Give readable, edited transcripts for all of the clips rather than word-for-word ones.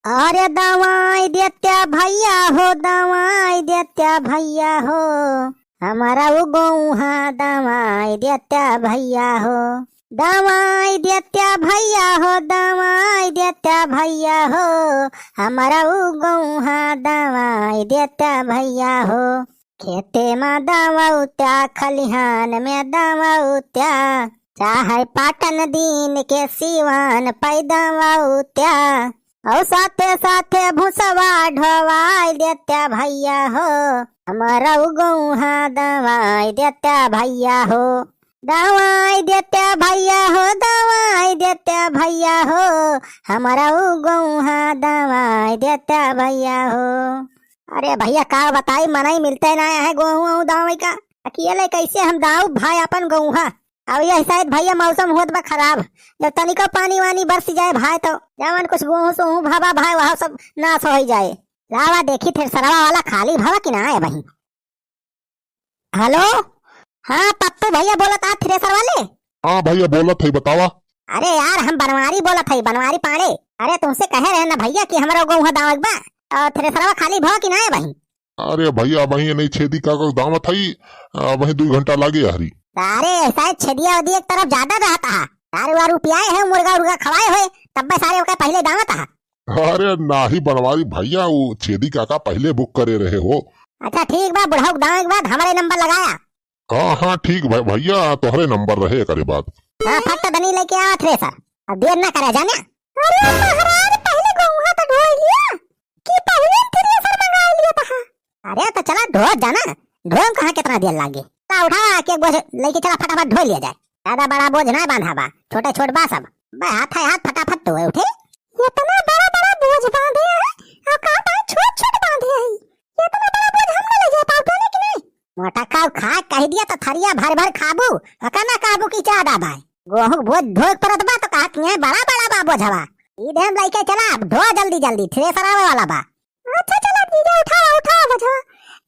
अरे दवाई देत्या भैया हो, दवाई देत्या भैया हो, हमारा वो गौहा दवाई देत्या भैया हो, दवाई देत्या भैया हो, दवाई देत्या भैया हो, हमारा वो गौहा दवाई देत्या भैया हो। खेते में दवा उत्या, खलिहान में दवा उत्या, चाहे पाटन दीन के सिवान पैदवा उत्या, और साथे साथे भूसवा ढवाई देत्या भैया हो, हमारा गौहा दवाई देत्या भैया हो, दवाई देत्या भैया हो, दवाई देत्या भैया हो, हमारा गौहा दवाई देत्या भैया हो। अरे भैया का बताई, मनाई मिलते ना है गेहूं दवाई का, अकेले कैसे हम दाऊ भाई अपन गेहूं। अब यह शायद भैया मौसम होत बा खराब, जब तनिको पानी वानी बरस जाए भाई तो जवन कुछ गेहूं सोहू भावा भाई वहाँ सब नाश हो जाए। लावा देखी थे सरवा वाला खाली भावा कि ना है भाई। हेलो, हाँ पप्पू भैया बोला था थ्रेसर वाले। हाँ भैया बोला था, बतावा। अरे यार हम बनवारी बोला था, बनवारी पाड़े। अरे तुमसे कहे रहे ना भैया कि हमारा गेहूं दावत बा और थ्रेसरवा खाली भाव कि ना है भाई। अरे भैया वही नहीं छेदी का दाम था, वही 2 घंटा लागे हरी। अरे शायद छेदिया वदी एक तरफ ज्यादा रहता है, सारे वारू पियाए है, मुर्गा उर्गा खवाए हुए तब सारे का पहले दावत है। अरे नाही बनवारी भैया, वो छेदी काका पहले बुक करे रहे हो। अच्छा ठीक बा, बुढ़ाऊ दाव के बाद हमारे नंबर लगाया। हाँ हाँ ठीक भैया, तोहरे नंबर रहे करे बात। हाँ फट बनी लेके आवा थ्रेसर, अब देर ना करे जाने। अरे महाराज पहले गेहूं तो ढो लिया कि पहले थ्रेसर मंगा लिया था। अरे तो चला ढो जाना, ढो कहाँ कितना देर लागे, उठा के बोझ लेके चला फटाफट ढो लिया जाए। ज्यादा बड़ा बोझ ना बांधा बा, छोटे छोटे बा सब, हाथ है हाथ फटाफट धोए उठे। इतना बड़ा बड़ा बोझ बांधे हैं और कहां पर छोटे छोटे बांधे हैं, इतना बड़ा बोझ हम ना ले जा पाओगे कि नहीं। मोटा खाओ खा कह दिया तो थरिया भर भर खाबू, हकाना काबू की चादा भाई। गेहूं बोझ ढो परत बा तो कहा कि बड़ा बड़ा बा बोझ हवा, इधर हम लेके चला ढो जल्दी जल्दी, थ्रेसर आवे वाला बा। अच्छा चला दीजिए, उठाओ उठाओ बोझ,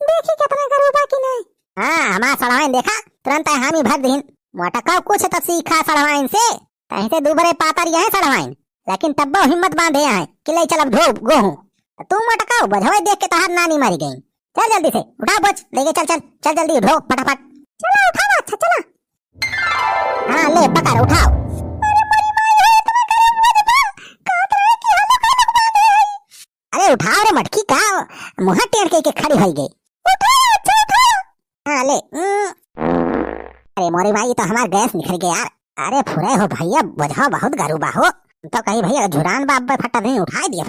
देखी कितना करूबा कि नहीं। हाँ हमारा सड़वाइन देखा तुरंत हम ही भर दिन, मोटा कब कुछ तो सीखा सड़वाइन से, कहीं से दूबरे पातर ये है सड़वाइन, लेकिन तब हिम्मत बांधे हैं कि ले चल अब ढो गेहूं। तू मोटा कब बझवे देख के तहार नानी मरी गई। चल जल्दी से उठा बोझ लेके चल चल चल जल्दी ढो फटाफट। चला उठाओ, अच्छा चला। हाँ ले पकड़ उठाओ। अरे उठाओ रे मटकी का मुँह टेढ़ के खड़ी हो गई। हाँ ले। अरे मोरी भाई तो हमार गैस निकल गया यार। अरे फुरे हो भैया, बोझा बहुत गरूबा हो तो कहीं भैया झुरान बाप फटा नहीं उठा दिया,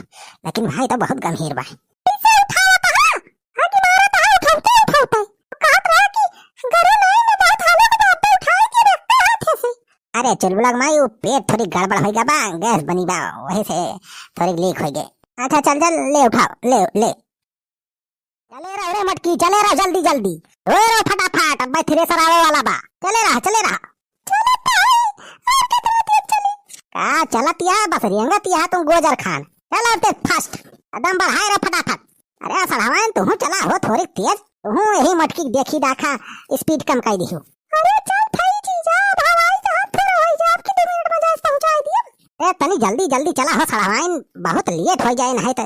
लेकिन भाई तो बहुत गंभीर बा। अरे चुलबुलक माई वो पेट थोड़ी गड़बड़ हो गया बा, गैस बनी बा वही से थोड़ी लीक हो गई। अच्छा चल चल ले उठाओ ले ले, चले रहा रे मटकी, चले रहा जल्दी जल्दी, रो रो फटाफट, अब थ्रेसर आवे वाला बा, चले रहा चले रहा। का चलत या बस रेंगत या तुम गोजर खान, चल अब फास्ट एकदम बढ़ाए रो फटाफट। अरे सड़वाइन तू चला हो थोड़ी तेज, तू यही मटकी देखी दाखा स्पीड कम कर दी हो। अरे चल भाई जीजा भाई साहब फिर हो जा, आपकी 2 मिनट में जाए पहुंचा दिया। ए तनी जल्दी जल्दी चला हो सड़वाइन, बहुत लेट हो जाए नहीं तो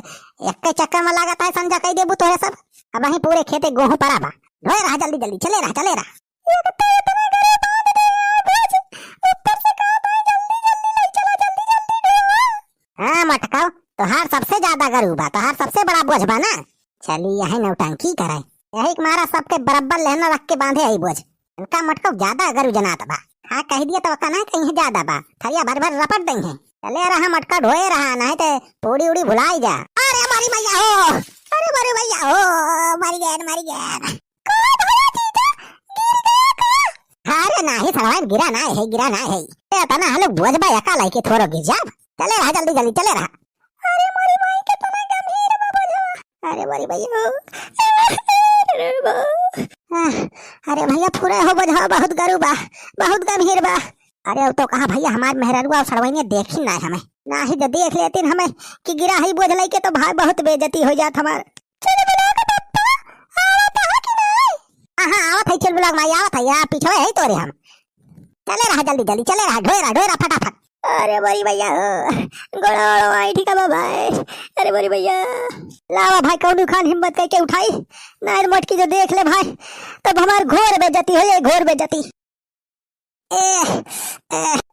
एक के चक्कर में लागत है संजा कह देबू तोरे सब। अब वहीं पूरे खेते गेहूं पड़ा बा, ढोए रहा जल्दी जल्दी, चले रहा चले रहा। हाँ मटकाओ तोहार सबसे ज्यादा गरू बा, तोहार सबसे बड़ा बोझ बा ना। चली यही नौटंकी करे, यही मारा सबके बराबर लेना रख के बांधे आई बोझ, इनका मटको ज्यादा गरू जनात बा। हाँ कह दिया तो कहना कहीं ज्यादा बा, थरिया भर भर रपट देंगे। चले रहा मटका ढोए रहा, नहीं तो पूड़ी उड़ी भुलाई जा। अरे हमारी भैया हो, अरे मारे भैया हो, मर गया। अरे नहीं सड़वाइन गिरा ना है, गिरा ना है, तना हम लोग बोझ बा यका लाइके थोड़ा गिर जा। चले रहा जल्दी जल्दी चले रहा। अरे मारी भाई कितना गंभीर बा बोझ, अरे मारी भैया। अरे भैया पूरे हो बोझा बहुत गरू बा, बहुत गंभीर बा। अरे अब तो कहा भैया हमारे मेहररुआ और सड़वाइने देखी ना हमें, ना ही जब देख लेते हमें कि गिरा ही बोझ लेके तो भाई बहुत बेइज्जती हो जात हमार। हाँ आवत है चुलबुलक माई, आवत है यार पीछे है तोरे हम। चले रहा जल्दी जल्दी, चले रहा ढोए रहा फटाफट। अरे बड़ी भैया गोड़ो आई ठीक है भाई। अरे बड़ी भैया लावा भाई कौन खान हिम्मत करके उठाई नार मटकी जो देख ले भाई तब हमार घोर बेइज्जती हो जाए घोर बेइज्जती।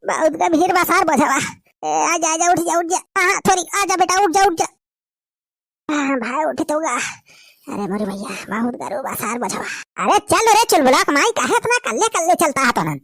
बहुत गंभीर बसार बजावा। आजा आजा उठ जा हाँ थोड़ी आजा बेटा उठ जा भाई उठ तो गा। अरे मोरे भैया बहुत गरो बसार बजावा। अरे चल रे चल बुला कमाई काहे इतना कल्ले कल्ले चलता है तनन।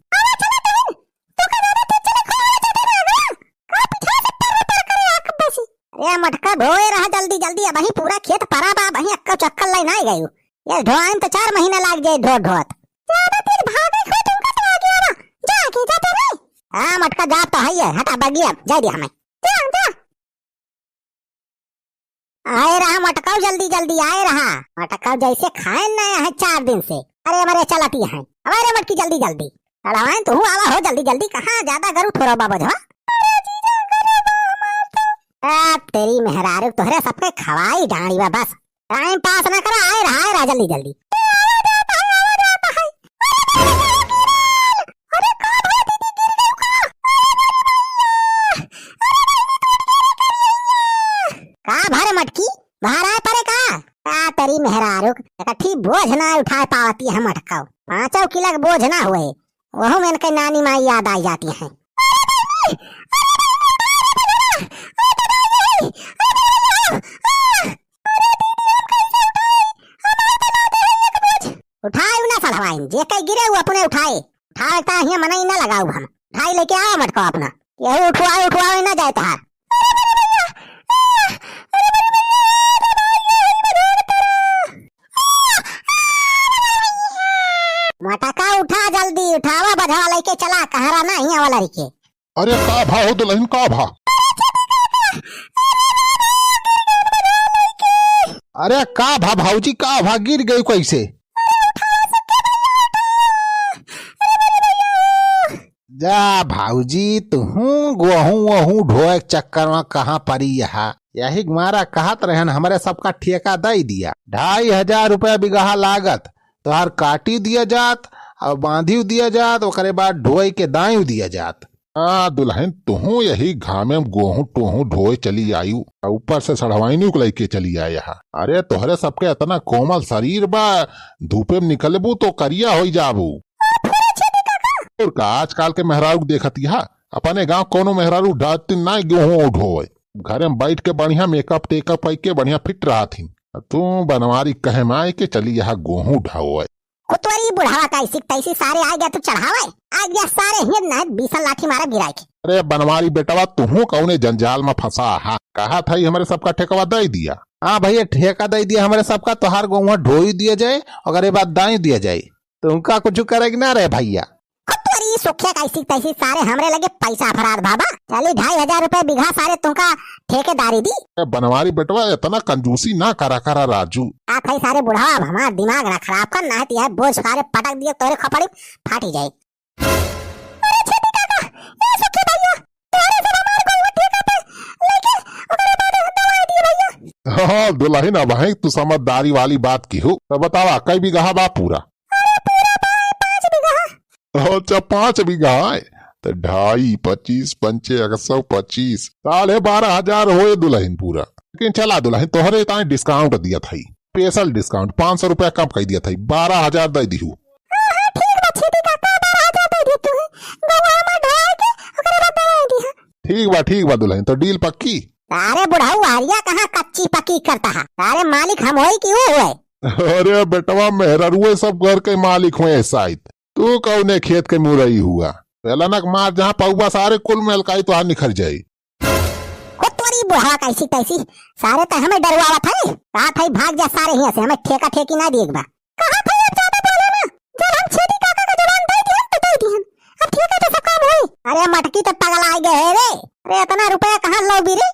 अरे मटका ढोए रहा जल्दी जल्दी अब पूरा खेत परा बा वही अक्का चक्कर लाइन आ गई ये ढोआइन तो 4 महीना लाग जाए ढोत ज्यादा तेज भागे खो तुमका तो आ गया ना जाके जाते नहीं। हां मटका जा तो है हटा बगिया जा दे हमें जा आए रहा मटका जल्दी जल्दी आए रहा मटका जैसे खाए ना है 4 दिन से। अरे हमारे चलाती है हमारे मटकी जल्दी जल्दी अड़वाएं तू आवा हो जल्दी जल्दी कहां ज्यादा गरु थोड़ा बाबा जा। तेरी मेहरारू तोहरे सबके खवाई डाणी बा बस टाइम पास ना करा आए रहा जल्दी जल्दी। का भरे मटकी बाहर आए परे का तेरी मेहरारू इकट्ठी बोझ ना उठा पाती है मटका 5 किलो का बोझ ना हुए वह में इनके नानी माई याद आई जाती है। उठाए ना सलवाइन जे कई गिरे वो अपने उठाए उठाता हिया मना ही ना लगाऊ हम उठाई लेके आओ मटका अपना यही उठवाए ना जाए तार। मटका उठा जल्दी उठावा बधवा लेके चला कहरा ना हिया वाला रिके। अरे का भा हो दुल्हन का भा। अरे का भा भाऊजी का भा गिर गई कैसे। जा भाऊजी तुहू गोहूं ढोए चक्कर में कहाँ परी यही मारा कहत रहन हमारे सबका ठेका दे दिया 2500 रुपया बिगहा लागत तोहार काटी दिया जात और बांधी दिया जात ओकरे बाद ढोए के दाई दिया जात। दुल्हन तुहू यही घामे में गेहूं टोहू ढोए चली आयु ऊपर से सड़वाइनी को लेके चली आया। अरे तोहरे सबके इतना कोमल शरीर बा धूपे में निकलबू तो करिया हो जाबू। और का आजकल के मेहरारू देखती है अपने गांव कोनो मेहरारू डालती ना गेहूं ढोए घरे में बैठ के बढ़िया मेकअप टेकअप करके बढ़िया फिट रहा थी तू बनवारी कहे माए के चली यहाँ गेहूं ढोए। कुतवारी बुढ़ावा कैसी तैसी सारे आ गया तू चढ़ावे आ गया सारे हिंद ना 20 लाठी मारा गिराए के। अरे बनवारी बेटवा तुहू कौने जंजाल में फंसा हा कहा था हमारे सबका ठेकवा दे दिया। हाँ भैया ठेका दे दिया हमारे सबका तोहार गेहूं ढोई दिया जाए और बाद दाई दिया जाए तुमका कुछ करेगी ना रे भैया। सुखिया कैसी तैसी सारे हमरे लगे पैसा फरार बाबा चली 2500 रुपए बिघा सारे तुमका ठेकेदारी दी। बनवारी बेटवा इतना कंजूसी ना करा राजू आप है सारे बुढ़ावा हमारा दिमाग ना खराब कर ना है बोझ सारे पटक दिए तोरे खपड़ी फाटी जाए। हाँ दुल्हन अब है तू समझदारी वाली बात की हो तो बतावा कई बिघा बा पूरा। अच्छा 5 बीघा है तो 2.5 25 पंचे 125 साढ़े 12,000 होए दुल्हन पूरा। लेकिन चला दुल्हन तोहरे ताई डिस्काउंट दिया था स्पेशल डिस्काउंट 500 रुपया कम कर दिया था 12,000 दे दी। ठीक बा दुल्हन तो डील पक्की। अरे बुढ़ाऊ आरिया कहाँ कच्ची पक्की करता है सारे मालिक हम होई कि वो हुए। अरे बेटवा मेहरुए सब घर के मालिक हुए शायद तू कौने खेत के मुरई हुआ पेलनक मार जहाँ पौवा सारे कुल में अलकाई तो निखर जाये। बुढ़ावा कैसी तैसी सारे तो हमें डरवावा था कहा था भाग जा सारे यहाँ से हमें ठेका ठेकी ना देख बा कहा था ज्यादा बोले ना जब हम छेदी काका का जवान दे दिया तो दे दिया अब ठेका तो सब काम हुई। अरे मटकी तो पगला आ गए रे अरे इतना रुपया कहाँ लो भी रे